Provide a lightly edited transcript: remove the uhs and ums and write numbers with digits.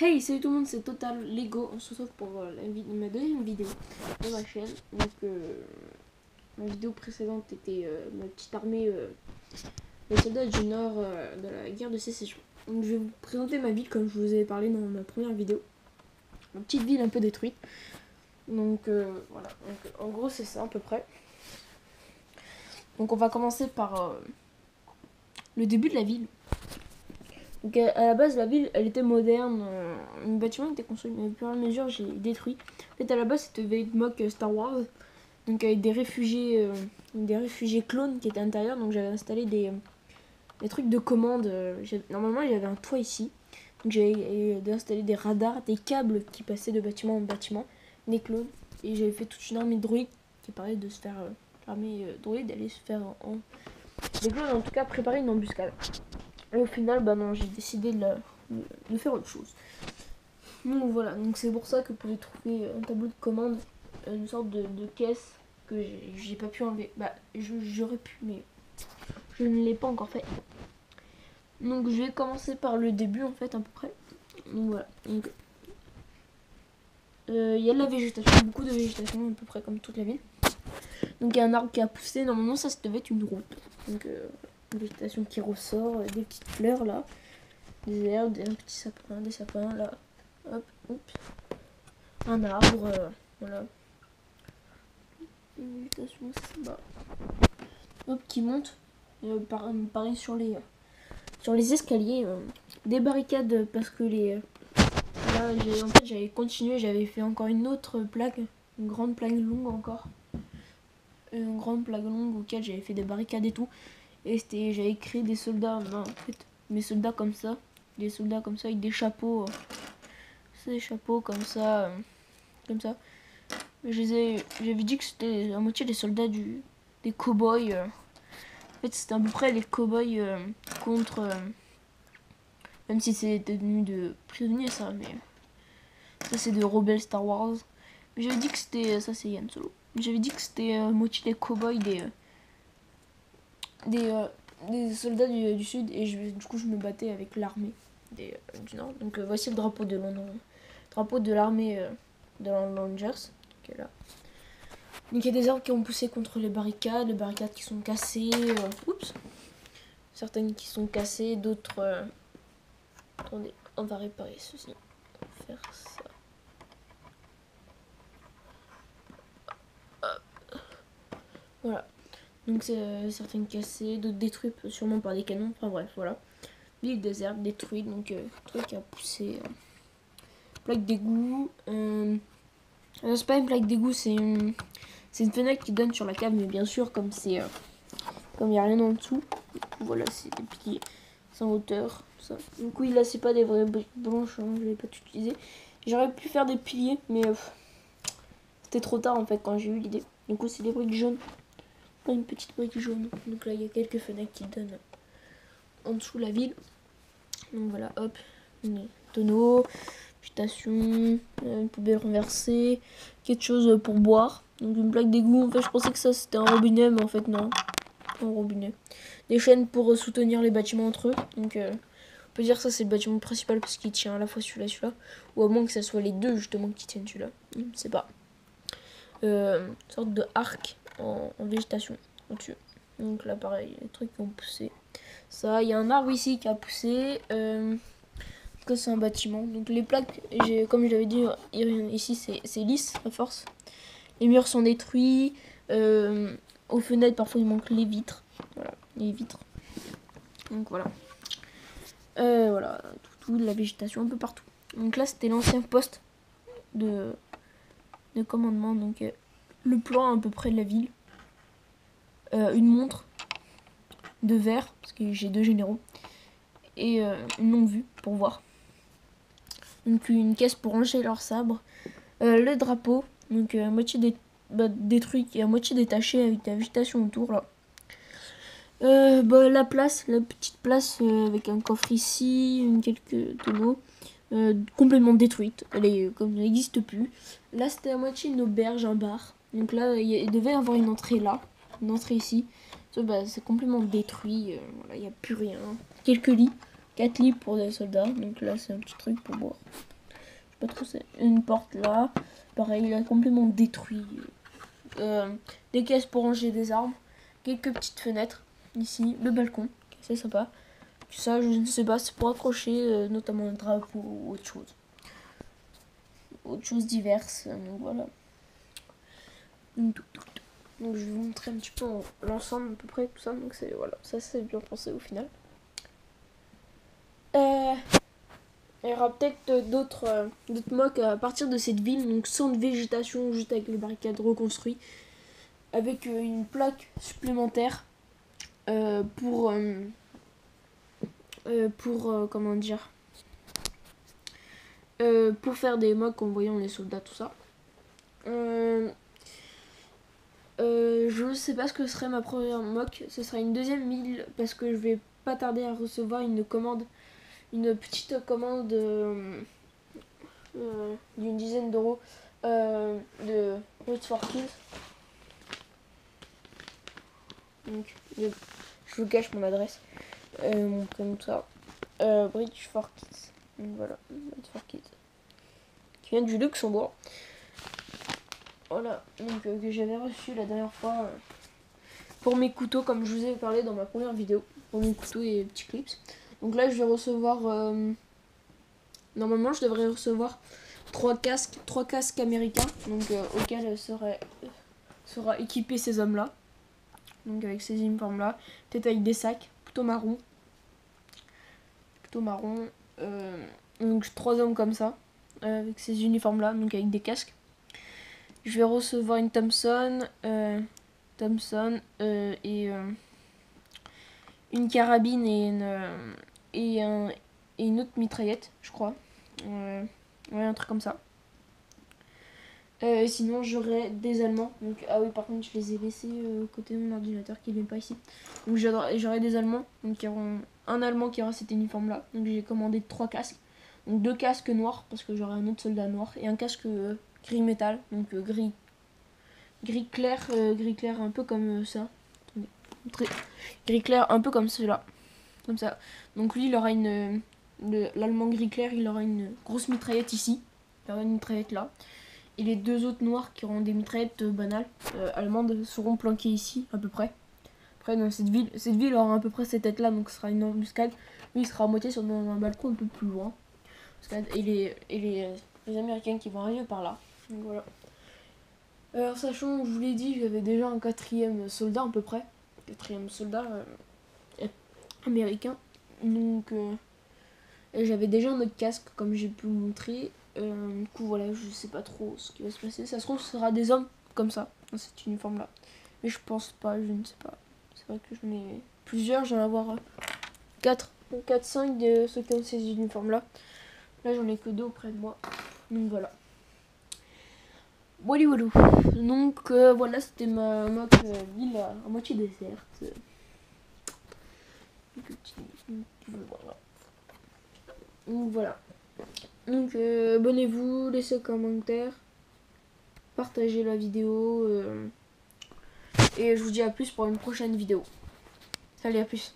Hey, salut tout le monde, c'est Total Lego. On se retrouve pour ma deuxième vidéo de ma chaîne. Donc, ma vidéo précédente était ma petite armée de soldats du Nord de la guerre de sécession. Donc, je vais vous présenter ma ville comme je vous avais parlé dans ma première vidéo. Une petite ville un peu détruite. Donc, voilà. Donc, en gros, c'est ça à peu près. Donc, on va commencer par le début de la ville. Donc à la base la ville elle était moderne, le bâtiment était construit mais au fur et à mesure j'ai détruit. En fait à la base c'était Veil Mock Star Wars, donc avec des réfugiés clones qui étaient à l'intérieur, donc j'avais installé des trucs de commande. Normalement il y avait un toit ici, donc j'avais installé des radars, des câbles qui passaient de bâtiment en bâtiment, des clones, et j'avais fait toute une armée de droïdes qui parlait de se faire l'armée droïde allait se faire en des clones en tout cas préparer une embuscade. Et au final, bah non, j'ai décidé de faire autre chose. Donc voilà, donc c'est pour ça que vous pouvez trouver un tableau de commande, une sorte de caisse que j'ai pas pu enlever. Bah, j'aurais pu, mais je ne l'ai pas encore fait. Donc je vais commencer par le début en fait, à peu près. Donc voilà, donc il y a de la végétation, beaucoup de végétation, à peu près comme toute la ville. Donc il y a un arbre qui a poussé, normalement ça devait être une route. Donc une végétation qui ressort, des petites fleurs là. Des herbes, un petit sapin, des sapins là, hop, hop, un arbre, voilà, une végétation là, hop, qui monte, pareil sur les escaliers, des barricades parce que là en fait j'avais continué, j'avais fait encore une autre plaque, une grande plaque longue encore, une grande plaque longue auquel j'avais fait des barricades et tout, et j'avais créé des soldats, non, en fait, mes soldats comme ça, des soldats comme ça avec des chapeaux. C'est des chapeaux comme ça, j'avais dit que c'était à moitié des soldats des cow-boys. En fait, c'était à peu près les cow-boys contre, même si c'est devenu de prisonniers ça, mais ça c'est de rebelles Star Wars. Mais j'avais dit que c'était, ça c'est Yann Solo. J'avais dit que c'était à moitié des cow-boys des soldats du sud, et du coup je me battais avec l'armée du nord. Donc voici le drapeau de Londres. Drapeau de l'armée de Rangers, qui est là. Donc il y a des arbres qui ont poussé contre les barricades qui sont cassées. Oups. Certaines qui sont cassées, d'autres. Attendez, on va réparer ceci. On va faire ça. Hop. Voilà. Donc c'est certaines cassées, d'autres détruites sûrement par des canons. Enfin bref, voilà. Ville déserte détruite, donc truc qui a poussé. Plaque d'égout. C'est pas une plaque d'égout, c'est une fenêtre qui donne sur la cave, mais bien sûr, comme il n'y a rien en dessous, voilà, c'est des piliers sans hauteur, ça. Donc oui, là, c'est pas des vraies briques blanches, hein, je vais pas tout utiliser. J'aurais pu faire des piliers, mais c'était trop tard en fait quand j'ai eu l'idée. Du coup, c'est des briques jaunes, pas une petite brique jaune. Donc là, il y a quelques fenêtres qui donnent en dessous la ville. Donc voilà, hop, une tonneau, végétation, une poubelle renversée, quelque chose pour boire. Donc une plaque d'égout, en fait je pensais que ça c'était un robinet, mais en fait non, pas un robinet. Des chaînes pour soutenir les bâtiments entre eux. Donc on peut dire que ça c'est le bâtiment principal parce qu'il tient à la fois celui-là, ou à moins que ça soit les deux justement qui tiennent celui-là. Je sais pas. Une sorte de arc en végétation au-dessus. Donc là pareil, les trucs qui ont poussé. Ça, il y a un arbre ici qui a poussé. Que c'est un bâtiment. Donc les plaques, comme je l'avais dit, ici c'est lisse à force. Les murs sont détruits. Aux fenêtres, parfois il manque les vitres. Voilà, les vitres. Donc voilà. Voilà, tout de la végétation un peu partout. Donc là c'était l'ancien poste de commandement. Donc le plan à peu près de la ville. Une montre de verre, parce que j'ai 2 généraux. Et une longue vue pour voir. Donc une caisse pour ranger leurs sabres. Le drapeau, donc à moitié détruit et à moitié détaché avec de la végétation autour là. La petite place avec un coffre ici, quelques tonneaux, complètement détruite. Elle n'existe plus. Là c'était à moitié une auberge, un bar. Donc là il devait y avoir une entrée là, une entrée ici. C'est complètement détruit. Voilà, il n'y a plus rien. Quelques lits 4 lits pour des soldats. Donc là, c'est un petit truc pour boire. Je sais pas trop, c'est une porte là. Pareil, il a complètement détruit. Des caisses pour ranger des armes. Quelques petites fenêtres. Ici, le balcon. C'est sympa. Ça, je ne sais pas, c'est pour accrocher notamment un drapeau ou autre chose. Autre chose diverses. Donc voilà. Donc je vais vous montrer un petit peu l'ensemble à peu près tout ça. Donc c'est voilà, ça c'est bien pensé au final. Il y aura peut-être d'autres mocks à partir de cette ville, donc sans végétation, juste avec les barricades reconstruites, avec une plaque supplémentaire pour comment dire, pour faire des mocks en voyant les soldats, tout ça. Je sais pas ce que serait ma première mock, ce sera une deuxième ville parce que je vais pas tarder à recevoir une commande, une petite commande d'une dizaine d'euros de Bridge for Kids. Donc je vous cache mon adresse, comme ça, Bridge for Kids. Donc voilà, Bridge for Kids, qui vient du Luxembourg. Voilà, donc que j'avais reçu la dernière fois pour mes couteaux, comme je vous ai parlé dans ma première vidéo, pour mes couteaux et petits clips. Donc là, je vais recevoir, normalement, je devrais recevoir 3 casques américains, donc auxquels sera équipé ces hommes-là. Donc avec ces uniformes-là, peut-être avec des sacs, plutôt marron. Donc 3 hommes comme ça, avec ces uniformes-là, donc avec des casques. Je vais recevoir une Thompson et une carabine et une autre mitraillette, je crois. Ouais, un truc comme ça. Sinon, j'aurai des Allemands. Donc, ah oui, par contre, je les ai laissés côté de mon ordinateur qui n'est pas ici. Donc, j'aurai des Allemands. Donc, un Allemand qui aura cet uniforme-là. Donc, j'ai commandé 3 casques. Donc, 2 casques noirs parce que j'aurai un autre soldat noir et un casque gris métal. Donc, gris clair, un peu comme ça. Attendez. Gris clair, un peu comme cela. Comme ça. Donc, lui, il aura l'Allemand gris clair, il aura une grosse mitraillette ici. Il aura une mitraillette là. Et les 2 autres noirs qui auront des mitraillettes banales allemandes seront planqués ici à peu près. Après dans cette ville aura à peu près cette tête là, donc ce sera une embuscade. Lui il sera à moitié sur un balcon un peu plus loin. Et les Américains qui vont arriver par là. Donc voilà. Alors sachant, je vous l'ai dit, j'avais déjà un 4e soldat à peu près. 4e soldat américain. Donc j'avais déjà un autre casque comme j'ai pu vous montrer. Du coup voilà, je sais pas trop ce qui va se passer. Ça se trouve ce sera des hommes comme ça, dans cet uniforme là. Mais je pense pas, je ne sais pas. C'est vrai que j'en ai plusieurs, j'en ai avoir 4-5 de ceux qui ont ces uniformes là. Là j'en ai que 2 auprès de moi. Donc voilà. Voilà. Donc voilà, c'était ma ville à moitié déserte. Donc voilà. Donc abonnez-vous, laissez un commentaire, partagez la vidéo et je vous dis à plus pour une prochaine vidéo. Salut, à plus.